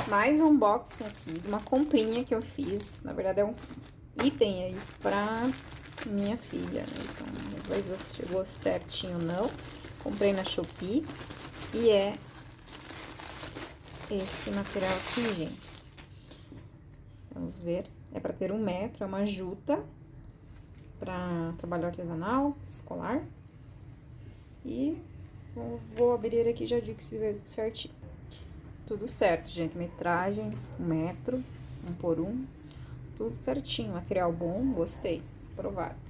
Mais um unboxing aqui de uma comprinha que eu fiz. Na verdade, é um item aí pra minha filha, né? Então, vai ver se chegou certinho ou não. Comprei na Shopee e é esse material aqui, gente. Vamos ver. É pra ter 1 metro, é uma juta pra trabalho artesanal, escolar. E vou abrir aqui e já digo se veio certinho. Tudo certo, gente. Metragem, 1 metro, 1 por 1. Tudo certinho. Material bom, gostei. Aprovado.